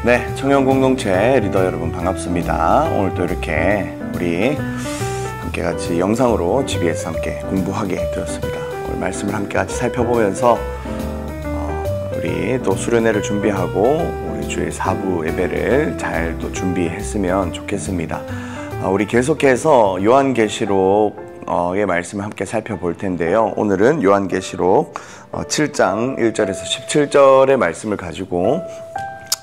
네, 청년공동체 리더 여러분 반갑습니다. 오늘 또 이렇게 우리 함께 같이 영상으로 GBS 함께 공부하게 되었습니다. 오늘 말씀을 함께 같이 살펴보면서 우리 또 수련회를 준비하고 우리 주일 4부 예배를 잘 또 준비했으면 좋겠습니다. 우리 계속해서 요한계시록의 말씀을 함께 살펴볼 텐데요. 오늘은 요한계시록 7장 1절에서 17절의 말씀을 가지고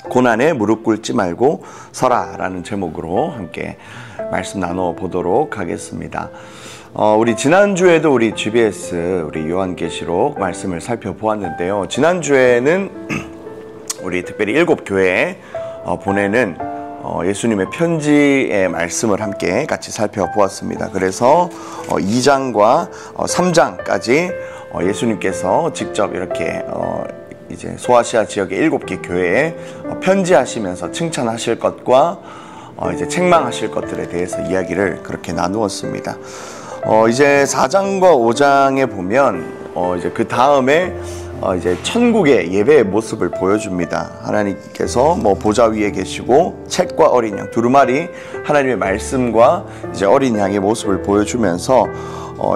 고난에 무릎 꿇지 말고 서라 라는 제목으로 함께 말씀 나눠 보도록 하겠습니다. 우리 지난주에도 우리 GBS 우리 요한계시록 말씀을 살펴보았는데요. 지난주에는 우리 특별히 7교회에 보내는 예수님의 편지의 말씀을 함께 같이 살펴보았습니다. 그래서 2장과 3장까지 예수님께서 직접 이렇게 이제 소아시아 지역의 7개 교회에 편지하시면서 칭찬하실 것과 이제 책망하실 것들에 대해서 이야기를 그렇게 나누었습니다. 이제 4장과 5장에 보면 이제 그 다음에 이제 천국의 예배의 모습을 보여줍니다. 하나님께서 보좌 위에 계시고 책과 어린 양 두루마리 하나님의 말씀과 이제 어린 양의 모습을 보여주면서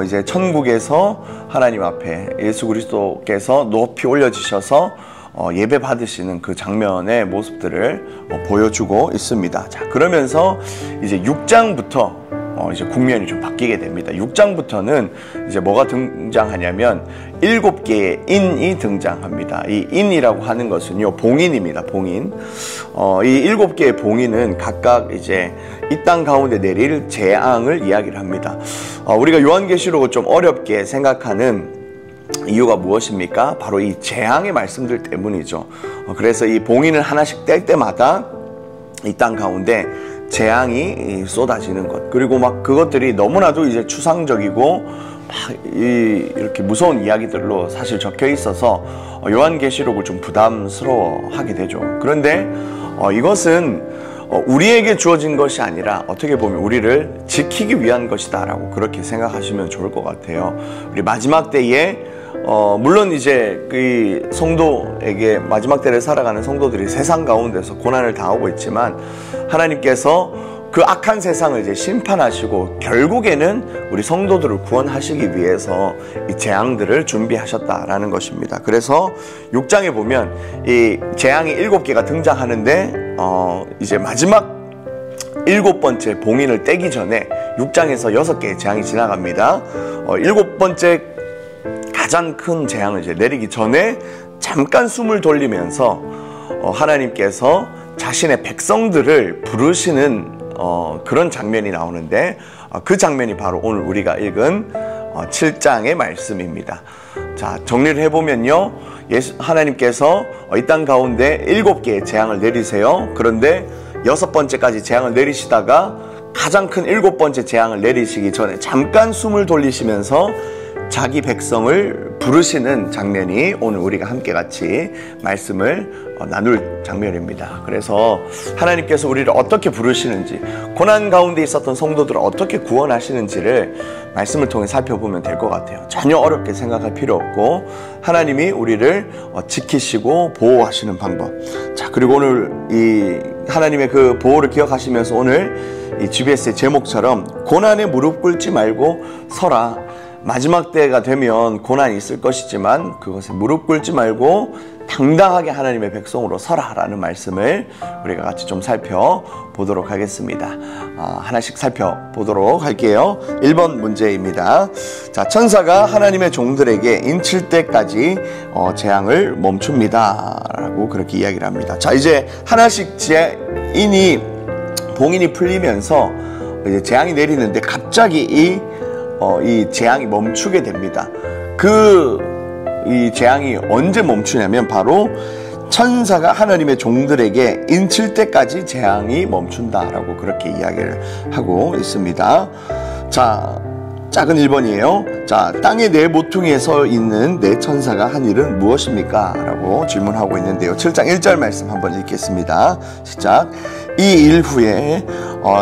이제 천국에서 하나님 앞에 예수 그리스도께서 높이 올려지셔서 예배 받으시는 그 장면의 모습들을 보여주고 있습니다. 자, 그러면서 이제 6장부터 이제 국면이 좀 바뀌게 됩니다. 6장부터는 이제 뭐가 등장하냐면 7개의 인이 등장합니다. 이 인이라고 하는 것은요, 봉인입니다. 봉인. 이 7개의 봉인은 각각 이제 이 땅 가운데 내릴 재앙을 이야기를 합니다. 우리가 요한계시록을 좀 어렵게 생각하는 이유가 무엇입니까? 바로 이 재앙의 말씀들 때문이죠. 그래서 이 봉인을 하나씩 뗄 때마다 이 땅 가운데 재앙이 쏟아지는 것, 그리고 막 그것들이 너무나도 이제 추상적이고 이렇게 무서운 이야기들로 사실 적혀 있어서 요한계시록을 좀 부담스러워하게 되죠. 그런데 이것은 우리에게 주어진 것이 아니라 어떻게 보면 우리를 지키기 위한 것이다 라고 그렇게 생각하시면 좋을 것 같아요. 우리 마지막 때에 물론 이제 그 성도에게 마지막 때를 살아가는 성도들이 세상 가운데서 고난을 당하고 있지만 하나님께서 그 악한 세상을 이제 심판하시고 결국에는 우리 성도들을 구원하시기 위해서 이 재앙들을 준비하셨다라는 것입니다. 그래서 6장에 보면 이 재앙이 7개가 등장하는데 이제 마지막 7번째 봉인을 떼기 전에 6장에서 6개의 재앙이 지나갑니다. 7번째 가장 큰 재앙을 이제 내리기 전에 잠깐 숨을 돌리면서 하나님께서 자신의 백성들을 부르시는 그런 장면이 나오는데 그 장면이 바로 오늘 우리가 읽은 7장의 말씀입니다. 자, 정리를 해보면요, 하나님께서 이 땅 가운데 7개의 재앙을 내리세요. 그런데 6번째까지 재앙을 내리시다가 가장 큰 7번째 재앙을 내리시기 전에 잠깐 숨을 돌리시면서 자기 백성을 부르시는 장면이 오늘 우리가 함께 같이 말씀을 나눌 장면입니다. 그래서 하나님께서 우리를 어떻게 부르시는지, 고난 가운데 있었던 성도들을 어떻게 구원하시는지를 말씀을 통해 살펴보면 될 것 같아요. 전혀 어렵게 생각할 필요 없고 하나님이 우리를 지키시고 보호하시는 방법. 자, 그리고 오늘 이 하나님의 그 보호를 기억하시면서 오늘 이 GBS의 제목처럼 고난에 무릎 꿇지 말고 서라. 마지막 때가 되면 고난이 있을 것이지만 그것에 무릎 꿇지 말고 당당하게 하나님의 백성으로 서라라는 말씀을 우리가 같이 좀 살펴보도록 하겠습니다. 하나씩 살펴보도록 할게요. 1번 문제입니다. 자, 천사가 하나님의 종들에게 인칠 때까지 재앙을 멈춥니다 라고 그렇게 이야기를 합니다. 자, 이제 하나씩 봉인이 풀리면서 이제 재앙이 내리는데 갑자기 이 재앙이 멈추게 됩니다. 이 재앙이 언제 멈추냐면 바로 천사가 하나님의 종들에게 인칠 때까지 재앙이 멈춘다라고 그렇게 이야기를 하고 있습니다. 자, 작은 1번이에요. 자, 땅의 네 모퉁이에 서 있는 네 천사가 한 일은 무엇입니까? 라고 질문하고 있는데요. 7장 1절 말씀 한번 읽겠습니다. 시작. 이 일 후에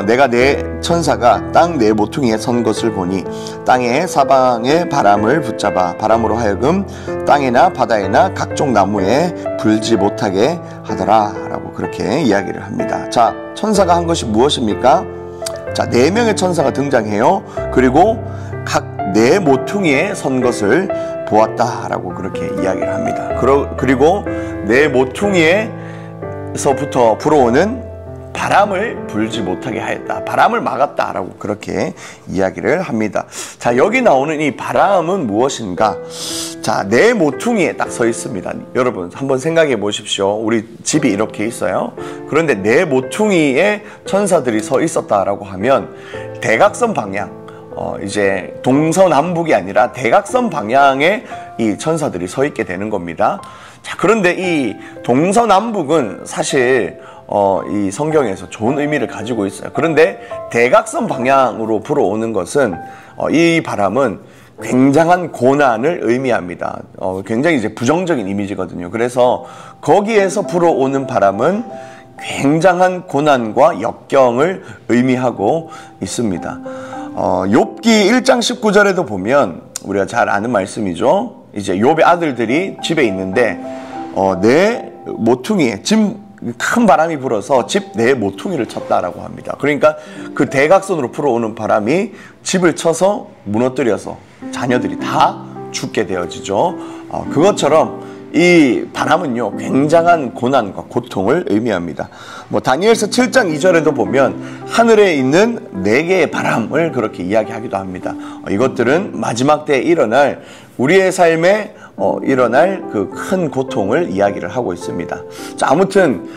내가 네 천사가 땅 네 모퉁이에 선 것을 보니 땅의 사방의 바람을 붙잡아 바람으로 하여금 땅에나 바다에나 각종 나무에 불지 못하게 하더라 라고 그렇게 이야기를 합니다. 자, 천사가 한 것이 무엇입니까? 자, 4명의 천사가 등장해요. 그리고 각 4 모퉁이에 선 것을 보았다라고 그렇게 이야기를 합니다. 그리고 4 모퉁이에서부터 불어오는 바람을 불지 못하게 하였다. 바람을 막았다라고 그렇게 이야기를 합니다. 자, 여기 나오는 이 바람은 무엇인가? 자, 4 모퉁이에 딱 서 있습니다. 여러분 한번 생각해 보십시오. 우리 집이 이렇게 있어요. 그런데 4 모퉁이에 천사들이 서 있었다라고 하면 대각선 방향, 이제 동서남북이 아니라 대각선 방향에 이 천사들이 서 있게 되는 겁니다. 자, 그런데 이 동서남북은 사실 이 성경에서 좋은 의미를 가지고 있어요. 그런데 대각선 방향으로 불어오는 것은 이 바람은 굉장한 고난을 의미합니다. 굉장히 이제 부정적인 이미지거든요. 그래서 거기에서 불어오는 바람은 굉장한 고난과 역경을 의미하고 있습니다. 욥기 1장 19절에도 보면 우리가 잘 아는 말씀이죠. 이제 욥의 아들들이 집에 있는데 내 모퉁이에 큰 바람이 불어서 집 내 모퉁이를 쳤다라고 합니다. 그러니까 그 대각선으로 불어오는 바람이 집을 쳐서 무너뜨려서 자녀들이 다 죽게 되어지죠. 그것처럼 이 바람은요, 굉장한 고난과 고통을 의미합니다. 다니엘서 7장 2절에도 보면 하늘에 있는 4개의 바람을 그렇게 이야기하기도 합니다. 이것들은 마지막 때에 일어날 우리의 삶에 일어날 그 큰 고통을 이야기를 하고 있습니다. 자, 아무튼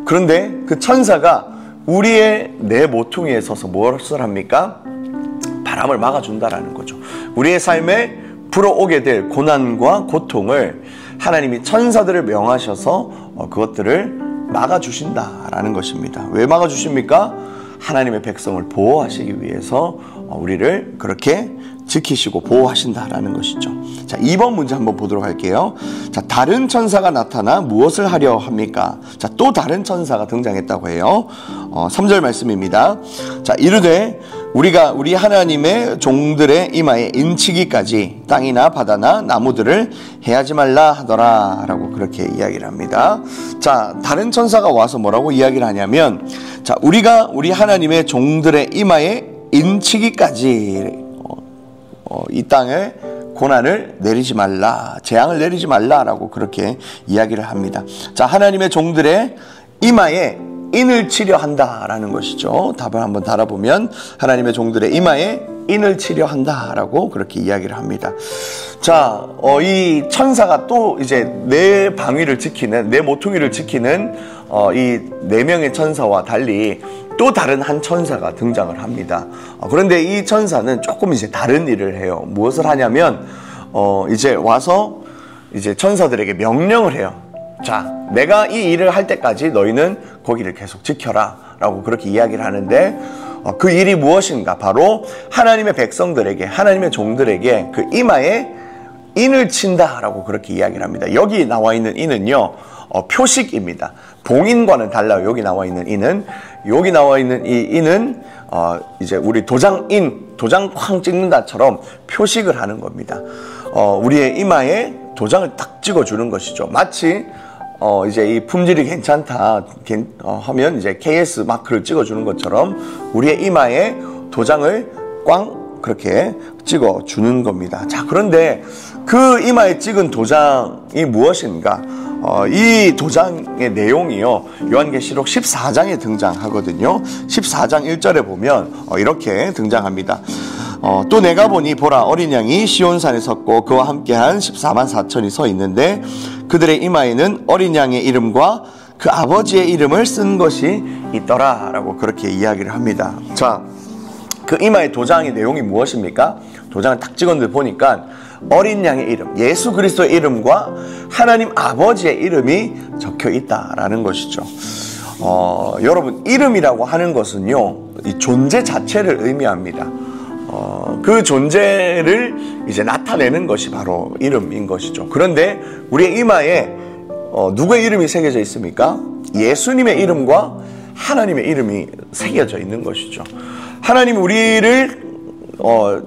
그런데 그 천사가 우리의 4 모퉁이에 서서 무엇을 합니까? 바람을 막아준다라는 거죠. 우리의 삶에 불어오게 될 고난과 고통을 하나님이 천사들을 명하셔서 그것들을 막아주신다라는 것입니다. 왜 막아주십니까? 하나님의 백성을 보호하시기 위해서 우리를 그렇게 지키시고 보호하신다라는 것이죠. 자, 2번 문제 한번 보도록 할게요. 자, 다른 천사가 나타나 무엇을 하려 합니까? 자, 또 다른 천사가 등장했다고 해요. 3절 말씀입니다. 자, 이르되 우리가 우리 하나님의 종들의 이마에 인치기까지 땅이나 바다나 나무들을 해하지 말라 하더라 라고 그렇게 이야기를 합니다. 자, 다른 천사가 와서 뭐라고 이야기를 하냐면, 자, 우리가 우리 하나님의 종들의 이마에 인치기까지 이 땅에 고난을 내리지 말라, 재앙을 내리지 말라라고 그렇게 이야기를 합니다. 자, 하나님의 종들의 이마에 인을 치려 한다라는 것이죠. 답을 한번 달아보면 하나님의 종들의 이마에 인을 치려 한다라고 그렇게 이야기를 합니다. 자, 이 천사가 또 이제 내 방위를 지키는, 내 모퉁이를 지키는 이 4명의 천사와 달리 또 다른 한 천사가 등장을 합니다. 그런데 이 천사는 조금 이제 다른 일을 해요. 무엇을 하냐면 이제 와서 이제 천사들에게 명령을 해요. 자, 내가 이 일을 할 때까지 너희는 거기를 계속 지켜라 라고 그렇게 이야기를 하는데, 그 일이 무엇인가? 바로 하나님의 백성들에게, 하나님의 종들에게 그 이마에 인을 친다 라고 그렇게 이야기를 합니다. 여기 나와 있는 인은요, 표식입니다. 봉인과는 달라요. 여기 나와 있는 인은, 여기 나와 있는 이 인은 이제 우리 도장인, 도장 쾅 찍는다처럼 표식을 하는 겁니다. 우리의 이마에 도장을 딱 찍어주는 것이죠. 마치 이제 이 품질이 괜찮다 하면 이제 KS 마크를 찍어주는 것처럼 우리의 이마에 도장을 꽝 그렇게 찍어주는 겁니다. 자, 그런데 그 이마에 찍은 도장이 무엇인가? 이 도장의 내용이요, 요한계시록 14장에 등장하거든요. 14장 1절에 보면 이렇게 등장합니다. 또 내가 보니 보라, 어린 양이 시온산에 섰고 그와 함께한 14만 4천이 서 있는데 그들의 이마에는 어린 양의 이름과 그 아버지의 이름을 쓴 것이 있더라 라고 그렇게 이야기를 합니다. 자, 그 이마의 도장의 내용이 무엇입니까? 도장을 딱 찍었는데 보니까 어린 양의 이름, 예수 그리스도의 이름과 하나님 아버지의 이름이 적혀 있다라는 것이죠. 여러분, 이름이라고 하는 것은요, 이 존재 자체를 의미합니다. 그 존재를 이제 나타내는 것이 바로 이름인 것이죠. 그런데 우리의 이마에 누구의 이름이 새겨져 있습니까? 예수님의 이름과 하나님의 이름이 새겨져 있는 것이죠. 하나님이 우리를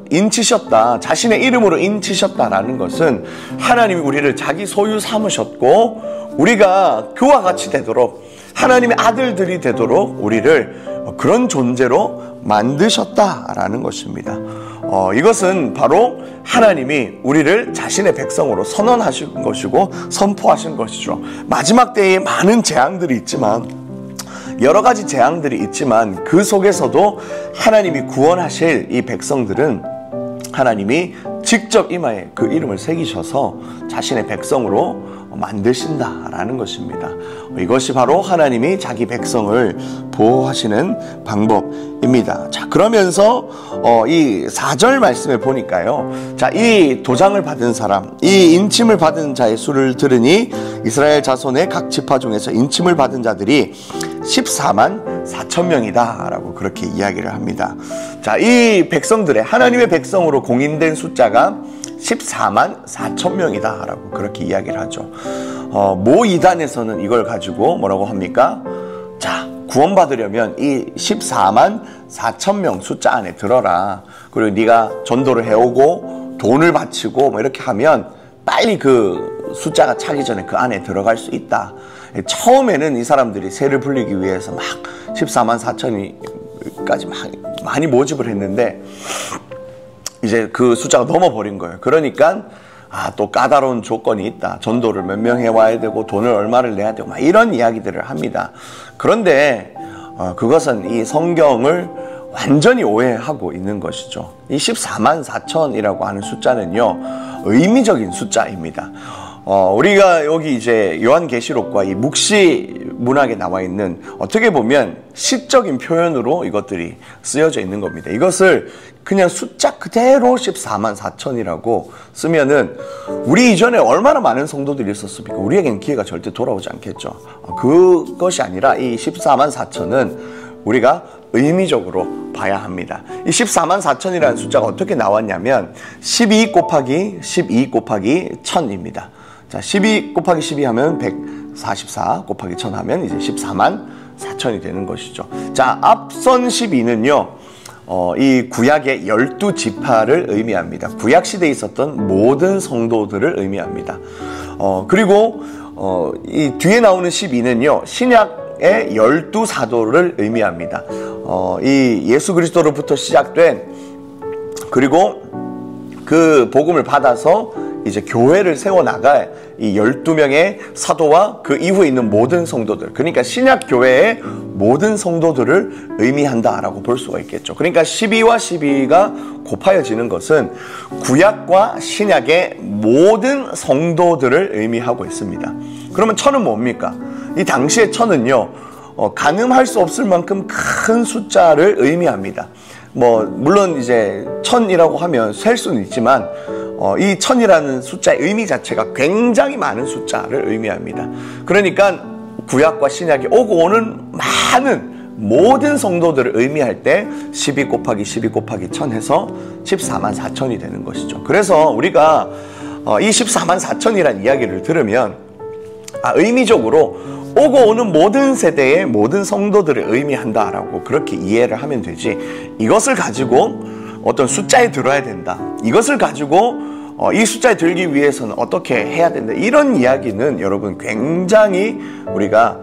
인치셨다, 자신의 이름으로 인치셨다라는 것은 하나님이 우리를 자기 소유 삼으셨고 우리가 그와 같이 되도록 하나님의 아들들이 되도록 우리를 그런 존재로 만드셨다라는 것입니다. 이것은 바로 하나님이 우리를 자신의 백성으로 선언하신 것이고 선포하신 것이죠. 마지막 때에 많은 재앙들이 있지만, 여러 가지 재앙들이 있지만 그 속에서도 하나님이 구원하실 이 백성들은 하나님이 직접 이마에 그 이름을 새기셔서 자신의 백성으로 만드신다라는 것입니다. 이것이 바로 하나님이 자기 백성을 보호하시는 방법입니다. 자, 그러면서 이 4절 말씀에 보니까요. 자, 이 도장을 받은 사람, 이 인침을 받은 자의 수를 들으니 이스라엘 자손의 각 지파 중에서 인침을 받은 자들이 14만 4천 명이다 라고 그렇게 이야기를 합니다. 자, 이 백성들의 하나님의 백성으로 공인된 숫자가 14만 4천 명이다 라고 그렇게 이야기를 하죠. 모 이단에서는 이걸 가지고 뭐라고 합니까? 자, 구원받으려면 이 14만 4천 명 숫자 안에 들어라. 그리고 네가 전도를 해오고 돈을 바치고 뭐 이렇게 하면 빨리 그 숫자가 차기 전에 그 안에 들어갈 수 있다. 처음에는 이 사람들이 세를 불리기 위해서 막 14만 4천이까지 많이 모집을 했는데 이제 그 숫자가 넘어버린 거예요. 그러니까 또 까다로운 조건이 있다. 전도를 몇 명 해와야 되고 돈을 얼마를 내야 되고 막 이런 이야기들을 합니다. 그런데 그것은 이 성경을 완전히 오해하고 있는 것이죠. 이 14만 4천이라고 하는 숫자는요, 의미적인 숫자입니다. 우리가 여기 이제 요한계시록과 이 묵시 문학에 나와 있는 어떻게 보면 시적인 표현으로 이것들이 쓰여져 있는 겁니다. 이것을 그냥 숫자 그대로 14만 4천이라고 쓰면은 우리 이전에 얼마나 많은 성도들이 있었습니까? 우리에게는 기회가 절대 돌아오지 않겠죠. 그것이 아니라 이 14만 4천은 우리가 의미적으로 봐야 합니다. 이 14만 4천이라는 숫자가 어떻게 나왔냐면 12 곱하기 12 곱하기 1000입니다. 자, 12 곱하기 12 하면 144 곱하기 1000 하면 이제 14만 4천이 되는 것이죠. 자, 앞선 12는요, 이 구약의 12지파를 의미합니다. 구약 시대에 있었던 모든 성도들을 의미합니다. 그리고 이 뒤에 나오는 12는요, 신약의 12사도를 의미합니다. 이 예수 그리스도로부터 시작된, 그리고 그 복음을 받아서 이제 교회를 세워나갈 이 12명의 사도와 그 이후에 있는 모든 성도들, 그러니까 신약 교회의 모든 성도들을 의미한다라고 볼 수가 있겠죠. 그러니까 12와 12가 곱하여지는 것은 구약과 신약의 모든 성도들을 의미하고 있습니다. 그러면 1000은 뭡니까? 이 당시의 1000은요, 가늠할 수 없을 만큼 큰 숫자를 의미합니다. 물론 이제 1000이라고 하면 셀 수는 있지만 이 1000이라는 숫자의 의미 자체가 굉장히 많은 숫자를 의미합니다. 그러니까 구약과 신약이 오고 오는 많은 모든 성도들을 의미할 때 12 곱하기 12 곱하기 1000 해서 14만 4천이 되는 것이죠. 그래서 우리가 이 14만 4천이라는 이야기를 들으면 의미적으로 오고 오는 모든 세대의 모든 성도들을 의미한다라고 그렇게 이해를 하면 되지, 이것을 가지고 어떤 숫자에 들어야 된다, 이것을 가지고 이 숫자에 들기 위해서는 어떻게 해야 된다, 이런 이야기는 여러분 굉장히 우리가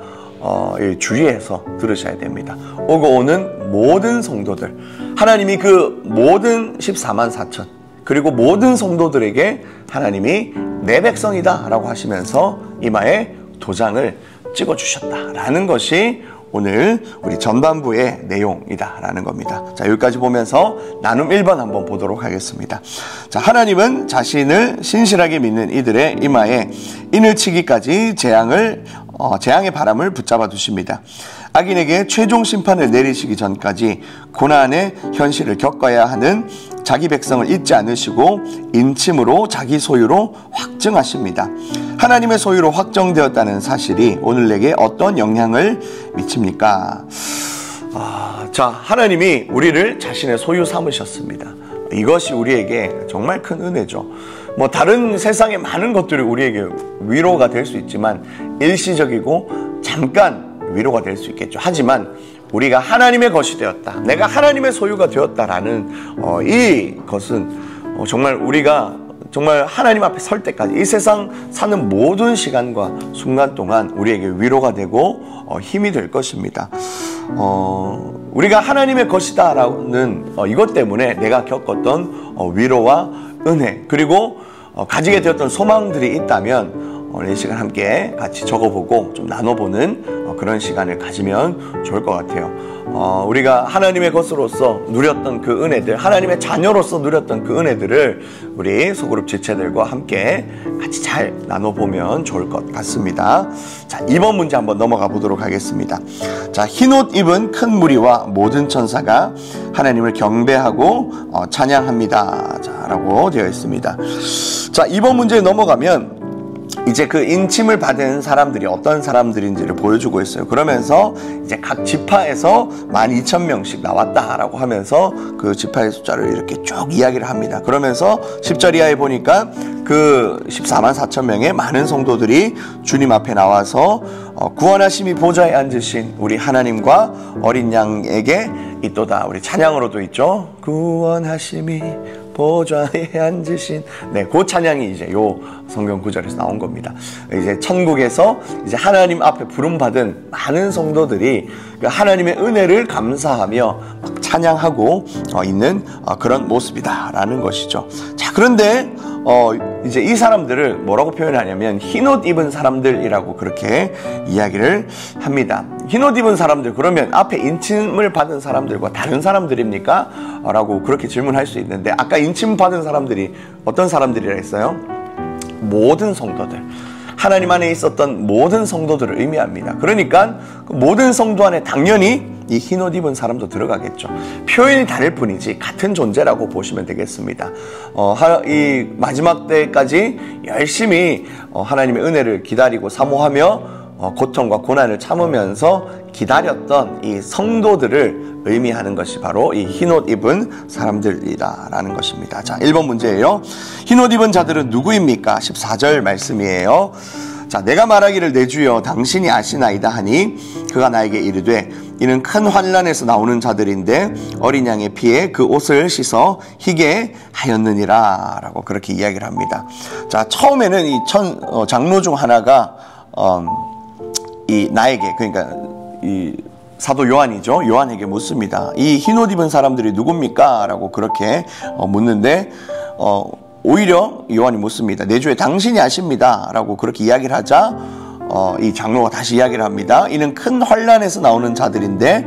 주의해서 들으셔야 됩니다. 오고 오는 모든 성도들, 하나님이 그 모든 14만 4천 그리고 모든 성도들에게 하나님이 내 백성이다 라고 하시면서 이마에 도장을 찍어주셨다라는 것이 오늘 우리 전반부의 내용이다라는 겁니다. 자, 여기까지 보면서 나눔 1번 한번 보도록 하겠습니다. 자, 하나님은 자신을 신실하게 믿는 이들의 이마에 인을 치기까지 재앙의 바람을 붙잡아 두십니다. 악인에게 최종 심판을 내리시기 전까지 고난의 현실을 겪어야 하는 자기 백성을 잊지 않으시고 인침으로 자기 소유로 확증하십니다. 하나님의 소유로 확정되었다는 사실이 오늘 내게 어떤 영향을 미칩니까? 자, 하나님이 우리를 자신의 소유 삼으셨습니다. 이것이 우리에게 정말 큰 은혜죠. 다른 세상의 많은 것들이 우리에게 위로가 될 수 있지만 일시적이고 잠깐 위로가 될 수 있겠죠. 하지만 우리가 하나님의 것이 되었다, 내가 하나님의 소유가 되었다라는 이것은 정말 우리가 정말 하나님 앞에 설 때까지 이 세상 사는 모든 시간과 순간 동안 우리에게 위로가 되고 힘이 될 것입니다. 우리가 하나님의 것이다 라는 이것 때문에 내가 겪었던 위로와 은혜, 그리고 가지게 되었던 소망들이 있다면 오늘 이 시간 함께 같이 적어보고 좀 나눠보는 그런 시간을 가지면 좋을 것 같아요. 우리가 하나님의 것으로서 누렸던 그 은혜들, 하나님의 자녀로서 누렸던 그 은혜들을 우리 소그룹 지체들과 함께 같이 잘 나눠보면 좋을 것 같습니다. 자, 2번 문제 한번 넘어가 보도록 하겠습니다. 자, 흰옷 입은 큰 무리와 모든 천사가 하나님을 경배하고 찬양합니다. 자, 라고 되어 있습니다. 자, 2번 문제에 넘어가면 이제 그 인침을 받은 사람들이 어떤 사람들인지를 보여주고 있어요. 그러면서 이제 각 지파에서 12,000명씩 나왔다라고 하면서 그 지파의 숫자를 이렇게 쭉 이야기를 합니다. 그러면서 10절 이하에 보니까 그 144,000명의 많은 성도들이 주님 앞에 나와서 구원하심이 보좌에 앉으신 우리 하나님과 어린 양에게 있도다. 우리 찬양으로도 있죠. 구원하심이 보좌에 앉으신, 네, 그 찬양이 이제 요 성경 구절에서 나온 겁니다. 이제 천국에서 이제 하나님 앞에 부름받은 많은 성도들이 하나님의 은혜를 감사하며 막 찬양하고 있는 그런 모습이다라는 것이죠. 자, 그런데 이제 이 사람들을 뭐라고 표현하냐면 흰옷 입은 사람들이라고 그렇게 이야기를 합니다. 흰옷 입은 사람들, 그러면 앞에 인침을 받은 사람들과 다른 사람들입니까? 라고 그렇게 질문할 수 있는데, 아까 인침 받은 사람들이 어떤 사람들이라 했어요? 모든 성도들, 하나님 안에 있었던 모든 성도들을 의미합니다. 그러니까 그 모든 성도 안에 당연히 이 흰옷 입은 사람도 들어가겠죠. 표현이 다를 뿐이지 같은 존재라고 보시면 되겠습니다. 이 마지막 때까지 열심히 하나님의 은혜를 기다리고 사모하며 고통과 고난을 참으면서 기다렸던 이 성도들을 의미하는 것이 바로 이 흰옷 입은 사람들이라는 것입니다. 자, 1번 문제예요. 흰옷 입은 자들은 누구입니까? 14절 말씀이에요. 자, 내가 말하기를 내 주여 당신이 아시나이다 하니 그가 나에게 이르되 이는 큰 환난에서 나오는 자들인데 어린 양의 피에 그 옷을 씻어 희게 하였느니라 라고 그렇게 이야기를 합니다. 자, 처음에는 이 장로 중 하나가 이 나에게, 그러니까 이 사도 요한이죠. 요한에게 묻습니다. 이 흰옷 입은 사람들이 누굽니까? 라고 그렇게 묻는데 오히려 요한이 묻습니다. 내 주에 당신이 아십니다. 라고 그렇게 이야기를 하자 이 장로가 다시 이야기를 합니다. 이는 큰 환난에서 나오는 자들인데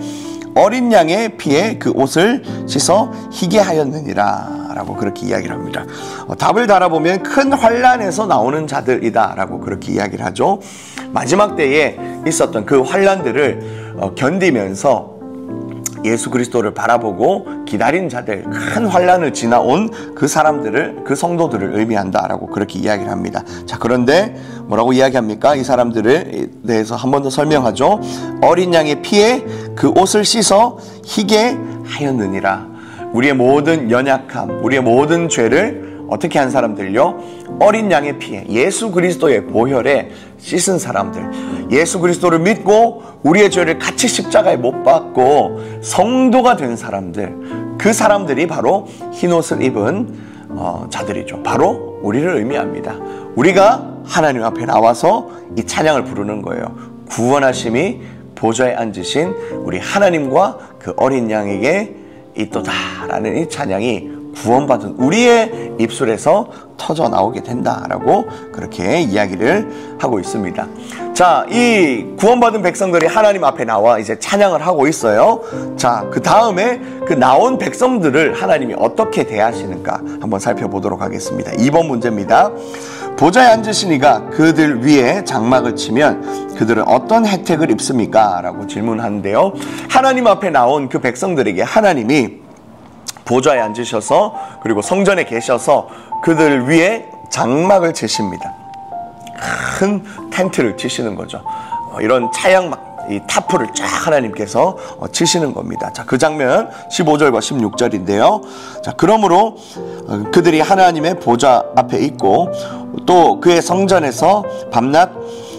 어린 양의 피에 그 옷을 씻어 희게 하였느니라 라고 그렇게 이야기를 합니다. 답을 달아보면 큰 환난에서 나오는 자들이다 라고 그렇게 이야기를 하죠. 마지막 때에 있었던 그 환난들을 견디면서 예수 그리스도를 바라보고 기다린 자들, 큰 환난을 지나온 그 사람들을, 그 성도들을 의미한다라고 그렇게 이야기를 합니다. 자, 그런데 뭐라고 이야기합니까? 이 사람들에 대해서 한 번 더 설명하죠. 어린 양의 피에 그 옷을 씻어 희게 하였느니라. 우리의 모든 연약함, 우리의 모든 죄를 어떻게 한 사람들요? 어린 양의 피에, 예수 그리스도의 보혈에 씻은 사람들, 예수 그리스도를 믿고 우리의 죄를 같이 십자가에 못 박고 성도가 된 사람들, 그 사람들이 바로 흰옷을 입은 자들이죠. 바로 우리를 의미합니다. 우리가 하나님 앞에 나와서 이 찬양을 부르는 거예요. 구원하심이 보좌에 앉으신 우리 하나님과 그 어린 양에게 있도다라는 이 찬양이 구원받은 우리의 입술에서 터져 나오게 된다라고 그렇게 이야기를 하고 있습니다. 자, 이 구원받은 백성들이 하나님 앞에 나와 이제 찬양을 하고 있어요. 자, 그 다음에 그 나온 백성들을 하나님이 어떻게 대하시는가 한번 살펴보도록 하겠습니다. 2번 문제입니다. 보좌에 앉으신 이가 그들 위에 장막을 치면 그들은 어떤 혜택을 입습니까? 라고 질문하는데요. 하나님 앞에 나온 그 백성들에게 하나님이 보좌에 앉으셔서 그리고 성전에 계셔서 그들 위에 장막을 치십니다. 큰 텐트를 치시는 거죠. 이런 차양막, 이 타프를 쫙 하나님께서 치시는 겁니다. 자, 그 장면 15절과 16절인데요. 자, 그러므로 그들이 하나님의 보좌 앞에 있고 또 그의 성전에서 밤낮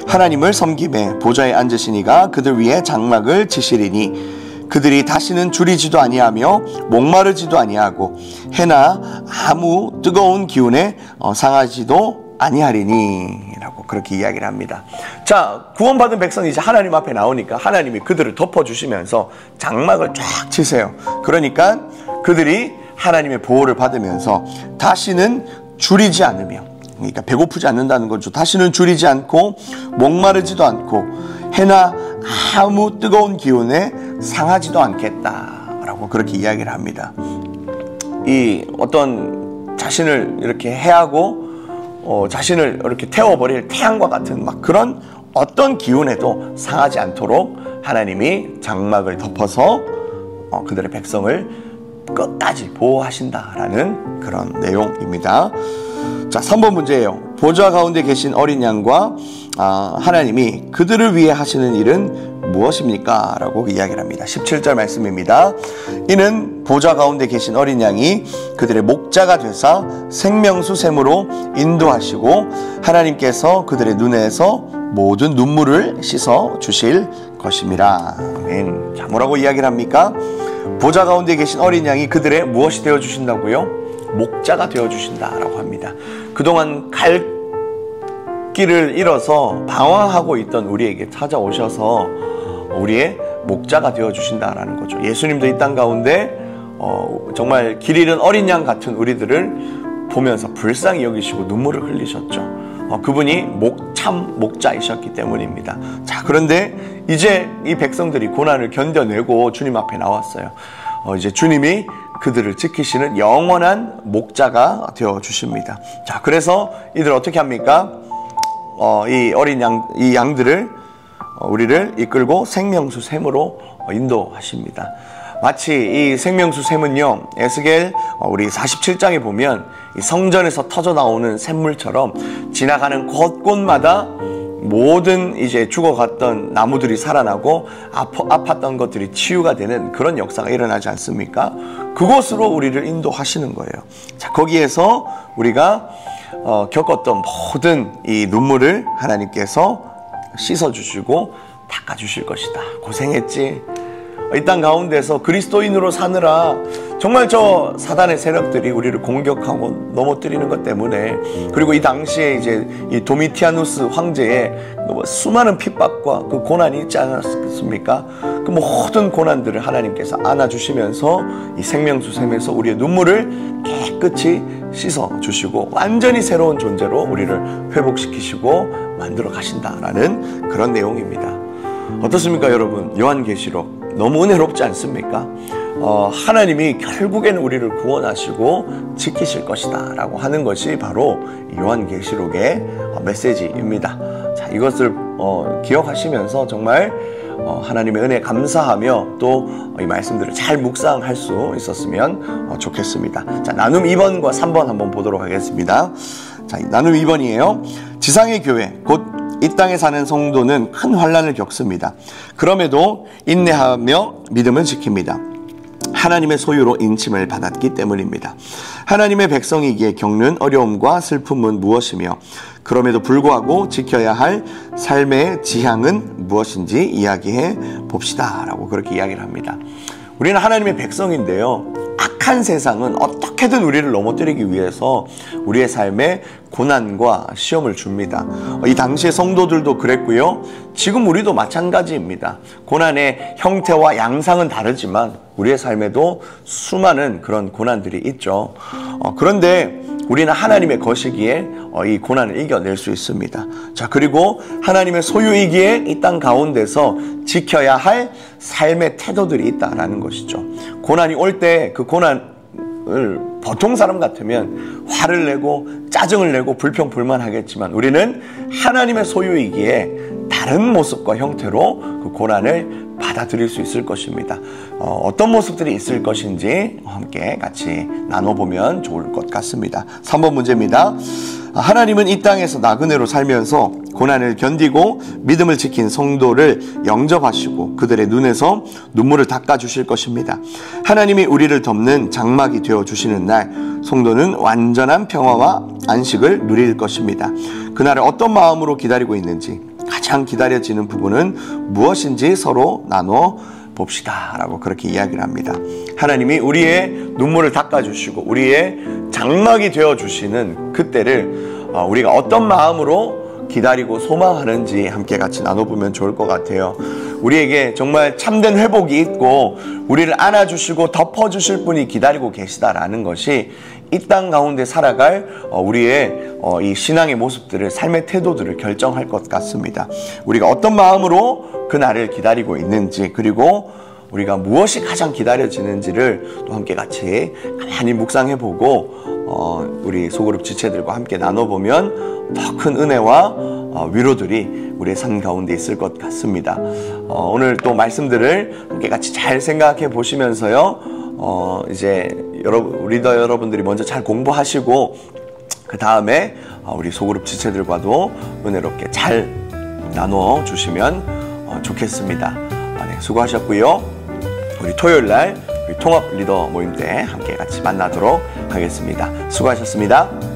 하나님을 섬기매 보좌에 앉으시니가 그들 위에 장막을 치시리니 그들이 다시는 줄이지도 아니하며 목마르지도 아니하고 해나 아무 뜨거운 기운에 상하지도 아니하리니 라고 그렇게 이야기를 합니다. 자, 구원받은 백성이 이제 하나님 앞에 나오니까 하나님이 그들을 덮어주시면서 장막을 쫙 치세요. 그러니까 그들이 하나님의 보호를 받으면서 다시는 줄이지 않으며, 그러니까 배고프지 않는다는 거죠. 다시는 줄이지 않고 목마르지도 않고 해나 아무 뜨거운 기운에 상하지도 않겠다라고 그렇게 이야기를 합니다. 이 어떤 자신을 이렇게 해하고 자신을 이렇게 태워버릴 태양과 같은 막 그런 어떤 기운에도 상하지 않도록 하나님이 장막을 덮어서 그들의 백성을 끝까지 보호하신다라는 그런 내용입니다. 자, 3번 문제예요. 보좌 가운데 계신 어린 양과 하나님이 그들을 위해 하시는 일은 무엇입니까? 라고 이야기를 합니다. 17절 말씀입니다. 이는 보좌 가운데 계신 어린 양이 그들의 목자가 되사 생명수 샘으로 인도하시고 하나님께서 그들의 눈에서 모든 눈물을 씻어 주실 것입니다. 아멘. 자, 뭐라고 이야기를 합니까? 보좌 가운데 계신 어린 양이 그들의 무엇이 되어 주신다고요? 목자가 되어 주신다라고 합니다. 그동안 갈 길을 잃어서 방황하고 있던 우리에게 찾아오셔서 우리의 목자가 되어 주신다라는 거죠. 예수님도 이 땅 가운데 정말 길 잃은 어린 양 같은 우리들을 보면서 불쌍히 여기시고 눈물을 흘리셨죠. 그분이 참 목자이셨기 때문입니다. 자, 그런데 이제 이 백성들이 고난을 견뎌내고 주님 앞에 나왔어요. 이제 주님이 그들을 지키시는 영원한 목자가 되어 주십니다. 자, 그래서 이들 어떻게 합니까? 이 어린 이 양들을 우리를 이끌고 생명수 샘으로 인도하십니다. 마치 이 생명수 샘은요, 에스겔 우리 47장에 보면 이 성전에서 터져 나오는 샘물처럼 지나가는 곳곳마다 모든 이제 죽어갔던 나무들이 살아나고 아팠던 것들이 치유가 되는 그런 역사가 일어나지 않습니까? 그곳으로 우리를 인도하시는 거예요. 자, 거기에서 우리가 겪었던 모든 이 눈물을 하나님께서 씻어주시고 닦아주실 것이다. 고생했지? 이 땅 가운데서 그리스도인으로 사느라 정말 저 사단의 세력들이 우리를 공격하고 넘어뜨리는 것 때문에, 그리고 이 당시에 이제 이 도미티아누스 황제의 수많은 핍박과 그 고난이 있지 않았습니까? 그 모든 고난들을 하나님께서 안아주시면서 이 생명수 샘에서 우리의 눈물을 깨끗이 씻어주시고 완전히 새로운 존재로 우리를 회복시키시고 만들어 가신다라는 그런 내용입니다. 어떻습니까, 여러분? 요한계시록 너무 은혜롭지 않습니까? 하나님이 결국에는 우리를 구원하시고 지키실 것이다 라고 하는 것이 바로 요한계시록의 메시지입니다. 자, 이것을 기억하시면서 정말 하나님의 은혜에 감사하며 또 이 말씀들을 잘 묵상할 수 있었으면 좋겠습니다. 자, 나눔 2번과 3번 한번 보도록 하겠습니다. 자, 나눔 2번이에요. 지상의 교회, 곧 이 땅에 사는 성도는 큰 환난을 겪습니다. 그럼에도 인내하며 믿음을 지킵니다. 하나님의 소유로 인침을 받았기 때문입니다. 하나님의 백성이기에 겪는 어려움과 슬픔은 무엇이며 그럼에도 불구하고 지켜야 할 삶의 지향은 무엇인지 이야기해 봅시다 라고 그렇게 이야기를 합니다. 우리는 하나님의 백성인데요, 악한 세상은 어떻게든 우리를 넘어뜨리기 위해서 우리의 삶에 고난과 시험을 줍니다. 이 당시의 성도들도 그랬고요, 지금 우리도 마찬가지입니다. 고난의 형태와 양상은 다르지만 우리의 삶에도 수많은 그런 고난들이 있죠. 그런데 우리는 하나님의 것이기에 이 고난을 이겨낼 수 있습니다. 자, 그리고 하나님의 소유이기에 이 땅 가운데서 지켜야 할 삶의 태도들이 있다라는 것이죠. 고난이 올 때 그 고난을 보통 사람 같으면 화를 내고 짜증을 내고 불평불만하겠지만 우리는 하나님의 소유이기에 다른 모습과 형태로 그 고난을 받아들일 수 있을 것입니다. 어떤 모습들이 있을 것인지 함께 같이 나눠보면 좋을 것 같습니다. 3번 문제입니다. 하나님은 이 땅에서 나그네로 살면서 고난을 견디고 믿음을 지킨 성도를 영접하시고 그들의 눈에서 눈물을 닦아주실 것입니다. 하나님이 우리를 덮는 장막이 되어주시는 날 성도는 완전한 평화와 안식을 누릴 것입니다. 그날을 어떤 마음으로 기다리고 있는지, 가장 기다려지는 부분은 무엇인지 서로 나눠 봅시다 라고 그렇게 이야기를 합니다. 하나님이 우리의 눈물을 닦아주시고 우리의 장막이 되어주시는 그때를 우리가 어떤 마음으로 기다리고 소망하는지 함께 같이 나눠보면 좋을 것 같아요. 우리에게 정말 참된 회복이 있고 우리를 안아주시고 덮어주실 분이 기다리고 계시다라는 것이 이 땅 가운데 살아갈 우리의 이 신앙의 모습들을, 삶의 태도들을 결정할 것 같습니다. 우리가 어떤 마음으로 그날을 기다리고 있는지, 그리고 우리가 무엇이 가장 기다려지는지를 또 함께 같이 가만히 묵상해보고 우리 소그룹 지체들과 함께 나눠보면 더 큰 은혜와 위로들이 우리의 삶 가운데 있을 것 같습니다. 오늘 또 말씀들을 함께 같이 잘 생각해 보시면서요, 이제 리더 여러분들이 먼저 잘 공부하시고 그 다음에 우리 소그룹 지체들과도 은혜롭게 잘 나눠주시면 좋겠습니다. 네, 수고하셨고요. 우리 토요일날 우리 통합 리더 모임 때 함께 같이 만나도록 하겠습니다. 수고하셨습니다.